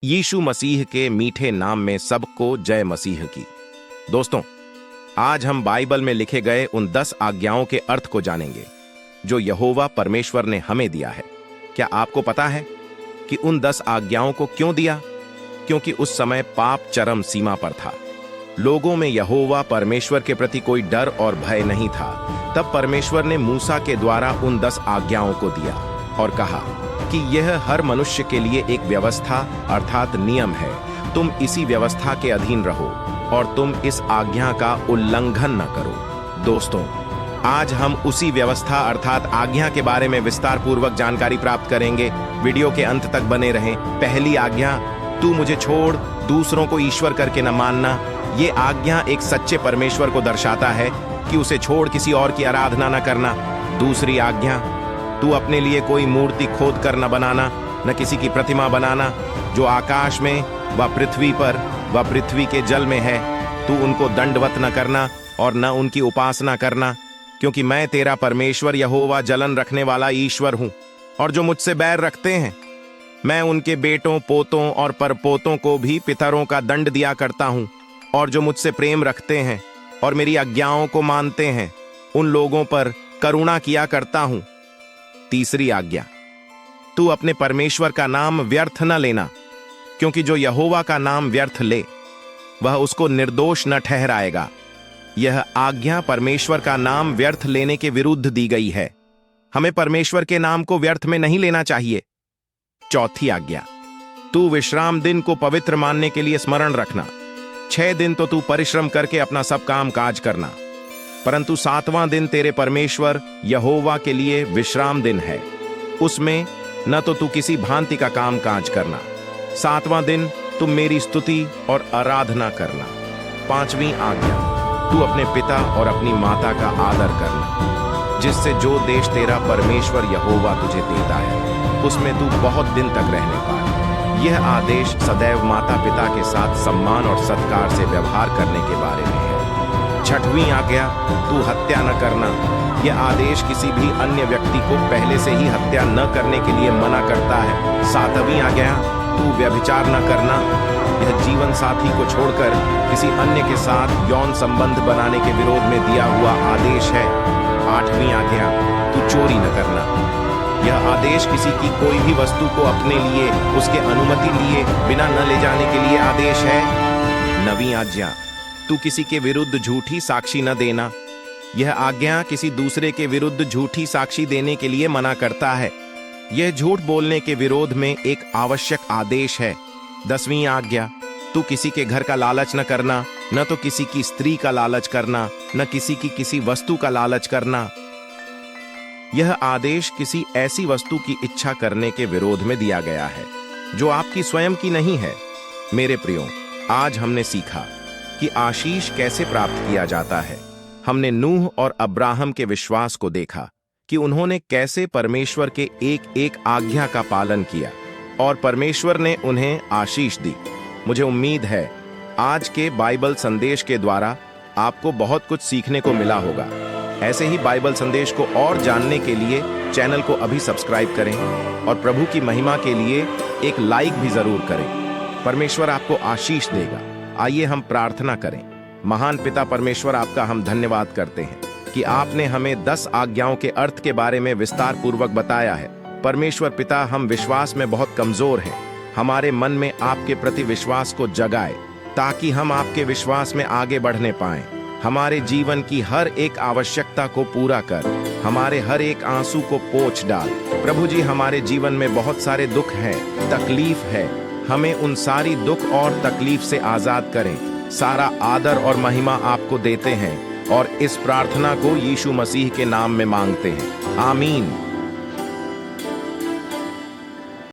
यीशु मसीह के मीठे नाम में सबको जय मसीह की। दोस्तों, आज हम बाइबल में लिखे गए उन 10 आज्ञाओं के अर्थ को जानेंगे जो यहोवा परमेश्वर ने हमें दिया है। क्या आपको पता है कि उन 10 आज्ञाओं को क्यों दिया? क्योंकि उस समय पाप चरम सीमा पर था। लोगों में यहोवा परमेश्वर के प्रति कोई डर और भय नहीं था। तब परमेश्वर ने मूसा के द्वारा उन 10 आज्ञाओं को दिया और कहा कि यह हर मनुष्य के लिए एक व्यवस्था अर्थात नियम है। तुम इसी व्यवस्था के अधीन रहो और तुम इस आज्ञा का उल्लंघन न करो। दोस्तों, आज हम उसी व्यवस्था अर्थात आज्ञा के बारे में विस्तार पूर्वक जानकारी प्राप्त करेंगे। वीडियो के अंत तक बने रहें। पहली आज्ञा, तू मुझे छोड़ दूसरों को ईश्वर करके न मानना। ये आज्ञा एक सच्चे परमेश्वर को दर्शाता है कि उसे छोड़ किसी और की आराधना न करना। दूसरी आज्ञा, तू अपने लिए कोई मूर्ति खोद कर न बनाना, न किसी की प्रतिमा बनाना जो आकाश में व पृथ्वी पर व पृथ्वी के जल में है। तू उनको दंडवत न करना और न उनकी उपासना करना, क्योंकि मैं तेरा परमेश्वर यहोवा जलन रखने वाला ईश्वर हूं। और जो मुझसे बैर रखते हैं, मैं उनके बेटों, पोतों और परपोतों को भी पितरों का दंड दिया करता हूं। और जो मुझसे प्रेम रखते हैं और मेरी आज्ञाओं को मानते हैं, उन लोगों पर करुणा किया करता हूं। तीसरी आज्ञा, तू अपने परमेश्वर का नाम व्यर्थ न लेना, क्योंकि जो यहोवा का नाम व्यर्थ ले वह उसको निर्दोष न ठहराएगा। यह आज्ञा परमेश्वर का नाम व्यर्थ लेने के विरुद्ध दी गई है। हमें परमेश्वर के नाम को व्यर्थ में नहीं लेना चाहिए। चौथी आज्ञा, तू विश्राम दिन को पवित्र मानने के लिए स्मरण रखना। 6 दिन तो तू परिश्रम करके अपना सब काम काज करना, परंतु 7वां दिन तेरे परमेश्वर यहोवा के लिए विश्राम दिन है। उसमें न तो तू किसी भांति का काम काज करना। 7वां दिन तुम मेरी स्तुति और आराधना करना। 5वीं आज्ञा, तू अपने पिता और अपनी माता का आदर करना, जिससे जो देश तेरा परमेश्वर यहोवा तुझे देता है उसमें तू बहुत दिन तक रहने पाए। यह आदेश सदैव माता पिता के साथ सम्मान और सत्कार से व्यवहार करने के बारे में है। 6वीं आज्ञा, तू हत्या न करना। यह आदेश किसी भी अन्य व्यक्ति को पहले से ही हत्या न करने के लिए मना करता है। 7वीं आज्ञा, तू व्यभिचार न करना। यह जीवन साथी को छोड़कर किसी अन्य के साथ यौन संबंध बनाने के विरोध में दिया हुआ आदेश है। 8वीं आज्ञा, तू चोरी न करना। यह आदेश किसी की कोई भी वस्तु को अपने लिए उसके अनुमति लिए बिना न ले जाने के लिए आदेश है। 9वीं आज्ञा, तू किसी के विरुद्ध झूठी साक्षी न देना। यह आज्ञा किसी दूसरे के विरुद्ध झूठी साक्षी देने के लिए मना करता है। यह झूठ बोलने के विरोध में एक आवश्यक आदेश है। 10वीं आज्ञा, तू किसी के घर का लालच न करना, न तो किसी की स्त्री का लालच करना, न किसी की किसी वस्तु का लालच करना। यह आदेश किसी ऐसी वस्तु की इच्छा करने के विरोध में दिया गया है जो आपकी स्वयं की नहीं है। मेरे प्रियो, आज हमने सीखा कि आशीष कैसे प्राप्त किया जाता है। हमने नूह और अब्राहम के विश्वास को देखा कि उन्होंने कैसे परमेश्वर के एक एक आज्ञा का पालन किया और परमेश्वर ने उन्हें आशीष दी। मुझे उम्मीद है आज के बाइबल संदेश के द्वारा आपको बहुत कुछ सीखने को मिला होगा। ऐसे ही बाइबल संदेश को और जानने के लिए चैनल को अभी सब्सक्राइब करें और प्रभु की महिमा के लिए एक लाइक भी जरूर करें। परमेश्वर आपको आशीष देगा। आइए हम प्रार्थना करें। महान पिता परमेश्वर, आपका हम धन्यवाद करते हैं कि आपने हमें 10 आज्ञाओं के अर्थ के बारे में विस्तार पूर्वक बताया है। परमेश्वर पिता, हम विश्वास में बहुत कमजोर हैं। हमारे मन में आपके प्रति विश्वास को जगाए ताकि हम आपके विश्वास में आगे बढ़ने पाएं। हमारे जीवन की हर एक आवश्यकता को पूरा कर, हमारे हर एक आंसू को पोंछ डाल। प्रभु जी, हमारे जीवन में बहुत सारे दुख हैं, तकलीफ है। हमें उन सारी दुख और तकलीफ से आजाद करें। सारा आदर और महिमा आपको देते हैं और इस प्रार्थना को यीशु मसीह के नाम में मांगते हैं। आमीन।